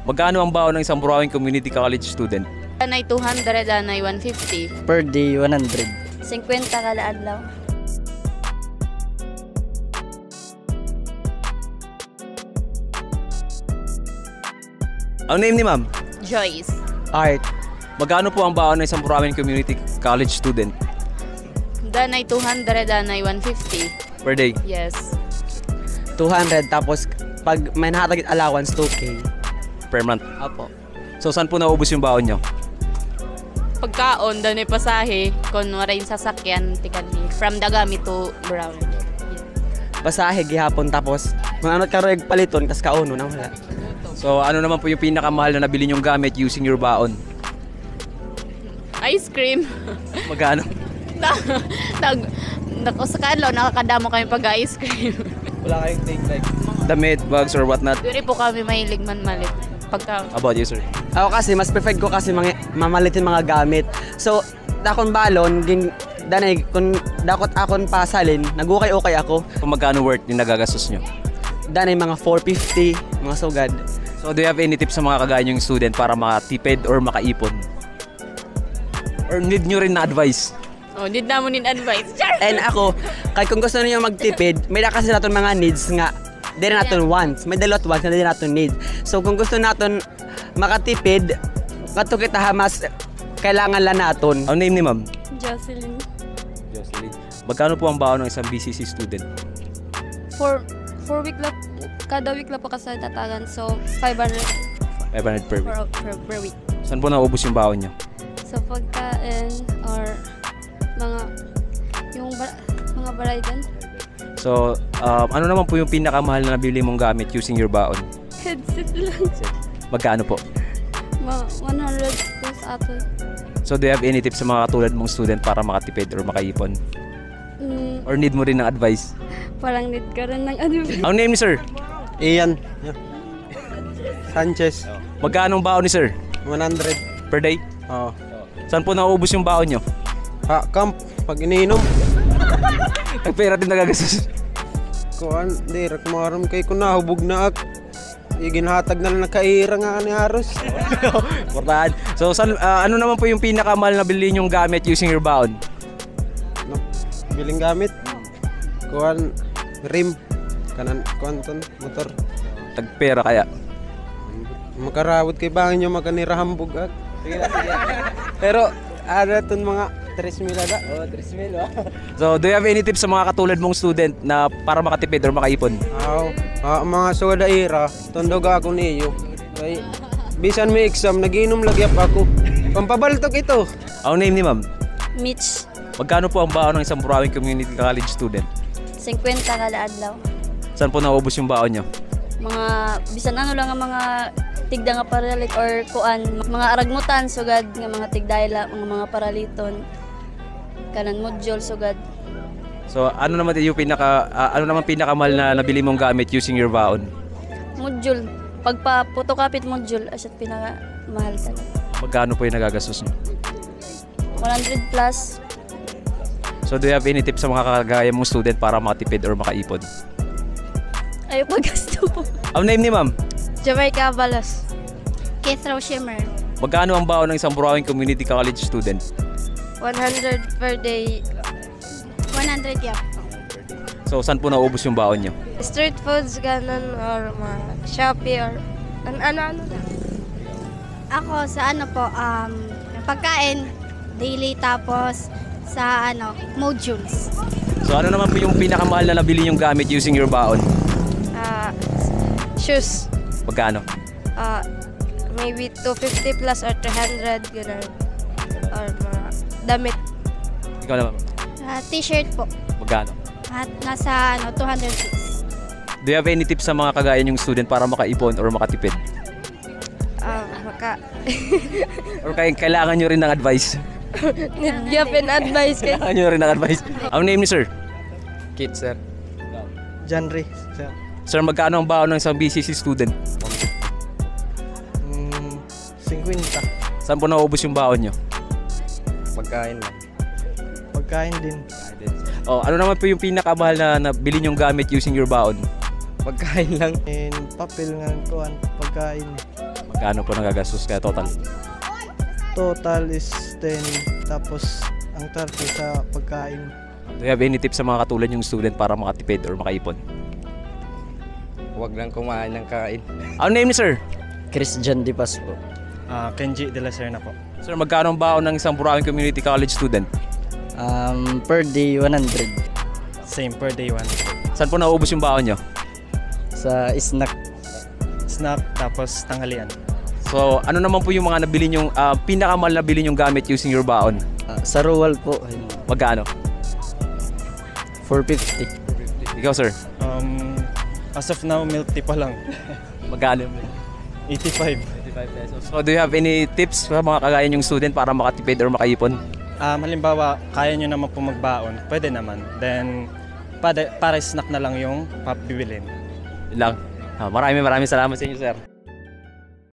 Magkano ang baon ng isang Burawing Community College student? Anay 200, anay 150. Per day, 100. 50 kada adlaw. Ang name ni ma'am? Joyce. Art. Magkano po ang baon ng isang Burawing Community College student? Danay 200, anay 150. Per day? Yes. 200 tapos pag may nakatagit allowance, 2K. Per month? Apo. So saan po naubos yung baon nyo? Pagkaon, danay pasahe, kung wala yung sasakyan, tikali. From Dagami to Brown. Basahe gihapon tapos mananot ka rin paliton kas kauno na wala. So ano naman po yung pinakamahal na nabili nyong gamit using your baon? Ice cream. Magkano? Sa kanlo, nakakadamo kami pag-ice cream. Wala kayong take like. Damit, bags, or whatnot? Diri po kami mahilig man malit. Pagka How about you, sir? Ako kasi mas preferred ko kasi mamalitin mga gamit. So dakon balon ging danay kun dakot akon pasalin nagukay-ukay ako. Kung magkano worth yung nagagastos nyo? Danay mga 450 mga sugad. So do you have any tips sa mga kagaya nyong student para makatipid or makaipon? Or need nyo rin na advice? oh, need na mo nin advice. Char! And ako, kahit kung gusto niyo magtipid, may kasi natin mga needs nga. Di rin natin wants. May dalot wants na di natin need. So kung gusto natin makatipid, kato kita mas kailangan lang natin. Ang name ni ma'am? Jocelyn. Jocelyn. Magkano po ang baon ng isang BCC student? For week lang, kada week lang po kasi tatagan. So 500 500 per week. per week. Saan po naubos yung baon nyo? So pagkain or mga baraidan. So, ano naman po yung pinakamahal na nabili mong gamit using your baon? Headset lang. Magkano po? Mga 100 plus ato. So, do you have any tips sa mga katulad mong student para makatipid or makaipon? Or need mo rin ng advice? Parang need ka rin ng ano. Ang name ni sir? Ian. Sanchez. Magkano ang baon ni sir? 100. Per day? Oh. Saan po naubos yung baon nyo? Ha, camp. Pag iniinom. Nagpera din nagagastos. Kuan, di rak maram kay ko nahubog na ak. Iginhatag na lang nakaira nga ni Aros. Importante. So, ano naman po yung pinakamahal na bilhin yung gamit using your baon? No, biling gamit. Kuan, rim. Kanan, kuan ton, motor. Tagpera kaya. Makarawad kay bangin nyo makanira hambog ak. Pero, ada ton mga 3,000 ada. Oh, 3,000 ah. So, do you have any tips sa mga katulad mong student na para makatipid or makaipon? Mga sugadaira, tondog ako niyo. Kay bisan may exam, nagiinom lagi ako. Pampabaltok ito. Ang name ni ma'am? Mitch. Magkano po ang baon ng isang Burawing Community College student? 50 kada adlaw. Saan po naubos yung baon nyo? Mga bisan ano lang ang mga tigda nga paralit or kuan, mga aragmutan sugad nga mga tigdayla, mga paraliton. Kanan module sugad. So, ano naman yung pinakamahal na nabili mong gamit using your baon? Module. Pagpa-photocopy module, asyat pinakamahal talaga. Magkano po yung nagagastos nyo? 100 plus. So, do you have any tips sa mga kagaya mong student para makatipid or makaipon? Ayaw paggasto po. Ang name ni ma'am? Jamaica Balas. Keith Shimmer. Magkano ang baon ng isang Burawing Community College student? 100 per day. 100 yap. So, saan po naubos yung baon nyo? Street foods, ganun, or mga Shopee, or ano-ano lang. Ako, sa ano po, pagkain, daily, tapos sa modules. So, ano naman po yung pinakamahal na nabili yung gamit using your baon? Shoes. Magkano? Maybe 250 plus or 300, ganun. Or mga damit. Ikaw naman. T-shirt po. Magkano? At nasa 206. Do you have any tips sa mga kagaya nyong student para makaipon or makatipid? Or kailangan nyo rin ng advice? Need advice kayo. Kailangan nyo rin ng advice. Ang name ni sir? Kit sir. Janry sir. Sir, magkano ang baon ng isang BCC student? 50. Saan po naubos yung baon nyo? Pagkain lang. Pagkain din. Oh, ano naman po yung pinakamahal na nabili nyong gamit using your baon? Pagkain lang. And papel nga kuan, pagkain. Magkano Magkano po nagagastos kaya total? Total is 10, tapos ang 30 sa pagkain. Do you have any tips sa mga katulad yung student para makatipid or makaipon? Huwag lang kumain ng kain. Ano name ni sir? Christian Di Paz po. Kenji de la Serna po. Sir, magkano ang baon ng isang Burawin Community College student? Per day 100 Same per day 1. Saan po nauubos yung baon nyo? sa snack. Snack tapos tanghalian. So, ano naman po yung mga nabili nyong, pinakamahal na bili nyong gamit using your baon? Sa Ruwal po, Magkano? 450. Ikaw, sir? As of now, milk tea pa lang. Magkano? 85. 25 pesos. So, do you have any tips sa mga kagaya nyong student para makatipid or makaipon? Halimbawa, kaya nyo naman po magbaon, pwede naman. Then, para snack na lang yung bibilin. Yun lang. Maraming salamat sa inyo, sir.